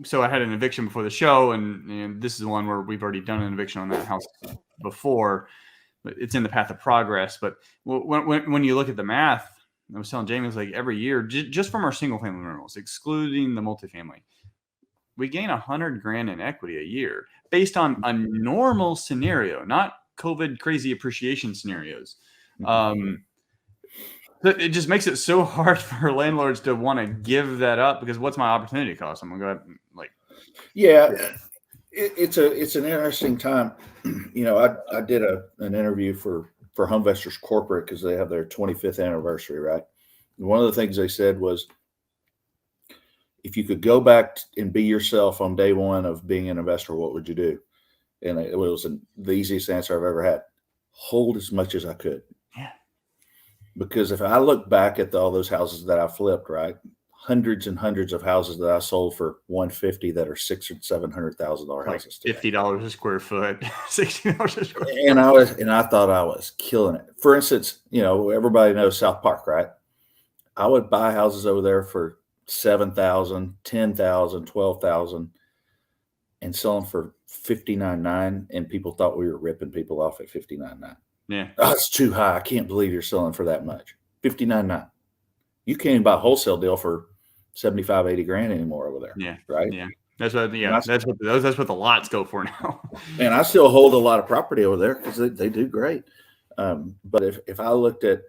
so I had an eviction before the show, and this is the one where we've already done an eviction on that house before. But it's in the path of progress. But when you look at the math, I was telling Jamie, it's like every year, just from our single family rentals, excluding the multifamily, we gain $100,000 in equity a year based on a normal scenario, not COVID crazy appreciation scenarios. It just makes it so hard for landlords to want to give that up, because what's my opportunity cost? I'm gonna go ahead and it's an interesting time. I did an interview for Homevestors Corporate because they have their 25th anniversary, right? And one of the things they said was, if you could go back and be yourself on day one of being an investor, what would you do? And it was the easiest answer I've ever had: hold as much as I could. Yeah. Because if I look back at all those houses that I flipped, right, hundreds and hundreds of houses that I sold for $150 that are $600,000 or $700,000 houses. $50 a square foot, $60 a square foot. And I thought I was killing it. For instance, everybody knows South Park, right? I would buy houses over there for $7,000, $10,000, $12,000, and sell them for $59,900, and people thought we were ripping people off at $59,900. Yeah, it's too high. I can't believe you're selling for that much. $59,900. You can't even buy a wholesale deal for $75,000, $80,000 anymore over there. Yeah, right. Yeah, that's what the lots go for now. And I still hold a lot of property over there because they do great. But if I looked at,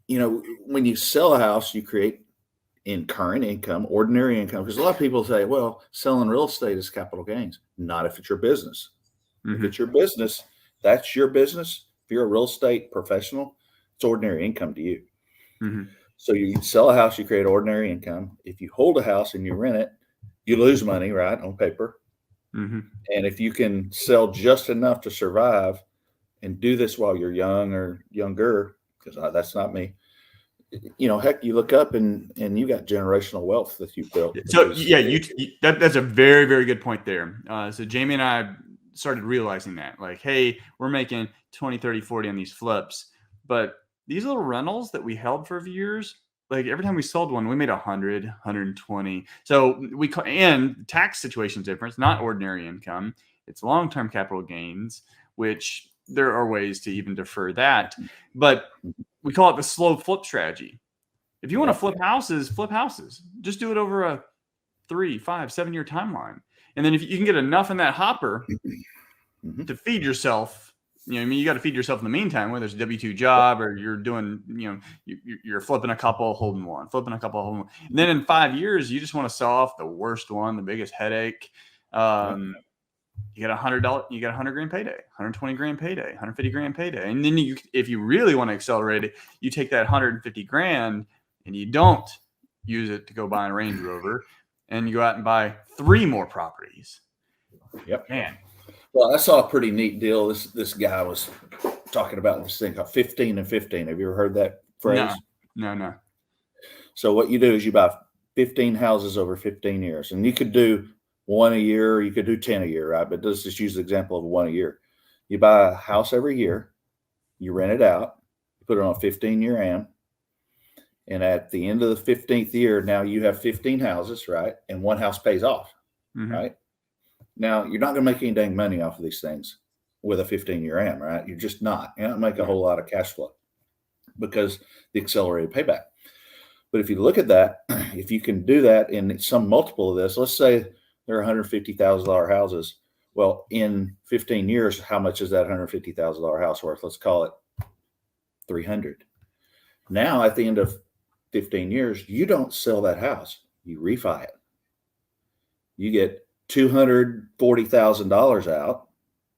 when you sell a house, you create current income, ordinary income. Because a lot of people say, well, selling real estate is capital gains. Not if it's your business. Mm-hmm. If it's your business, that's your business. If you're a real estate professional, it's ordinary income to you. Mm-hmm. So you sell a house, you create ordinary income. If you hold a house and you rent it, you lose money, right, on paper. Mm-hmm. And if you can sell just enough to survive and do this while you're young or younger, because that's not me, heck, you look up and you got generational wealth that you've built. So that's a very, very good point there. So Jamie and I started realizing that, like, hey, we're making 20, 30, 40 on these flips, but these little rentals that we held for years, like every time we sold one, we made 100, 120. So and tax situation's different. It's not ordinary income. It's long-term capital gains, which there are ways to even defer that. But we call it the slow flip strategy. If you want to flip houses, just do it over a 3, 5, 7 year timeline. And then if you can get enough in that hopper to feed yourself, you got to feed yourself in the meantime, whether it's a W-2 job or you're doing, you're flipping a couple, holding one, flipping a couple, holding one. And then in 5 years, you just want to sell off the worst one, the biggest headache. You got $100, you got $100,000 payday, $120,000 payday, $150,000 payday. And then if you really want to accelerate it, you take that $150,000 and you don't use it to go buy a Range Rover, and you go out and buy 3 more properties. Yep. Man. Well, I saw a pretty neat deal. This guy was talking about this thing called 15 and 15. Have you ever heard that phrase? No. So what you do is you buy 15 houses over 15 years, and you could do 1 a year, or you could do 10 a year, right? But let's just use the example of 1 a year. You buy a house every year, you rent it out, you put it on a 15-year AM, and at the end of the 15th year, now you have 15 houses, right? And one house pays off, right? Now, you're not going to make any dang money off of these things with a 15-year AM, right? You're just not. You're not going to make a whole lot of cash flow because the accelerated payback. But if you look at that, if you can do that in some multiple of this, let's say they're $150,000 houses. Well, in 15 years, how much is that $150,000 house worth? Let's call it $300,000. Now, at the end of 15 years, you don't sell that house. You refi it. You get $240,000 out,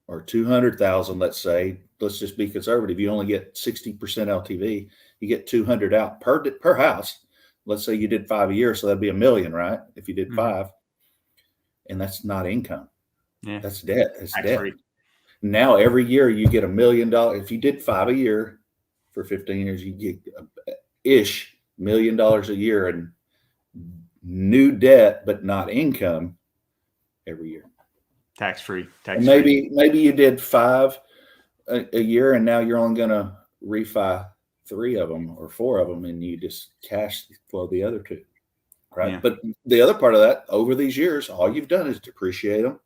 or $200,000, let's say. Let's just be conservative. You only get 60% LTV. You get $200,000 out per house. Let's say you did 5 a year, so that'd be $1 million, right? If you did 5, and that's not income. Yeah, that's debt. It's debt. Free. Now every year you get $1 million. If you did 5 a year for 15 years, you get $1 million a year in new debt, but not income every year. Tax free. Maybe you did 5 a year, and now you're only going to refi 3 of them or 4 of them, and you just cash flow the other 2. right? Yeah. But the other part of that, over these years, all you've done is depreciate them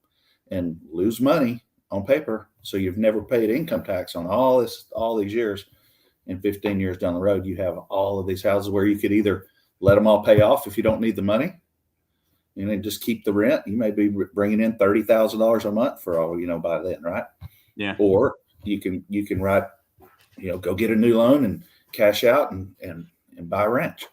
and lose money on paper. So you've never paid income tax on all these years. And 15 years down the road, you have all of these houses where you could either let them all pay off if you don't need the money, and then just keep the rent. You may be bringing in $30,000 a month for all you know by then, right? Yeah. Or you can write, go get a new loan and cash out and buy a ranch.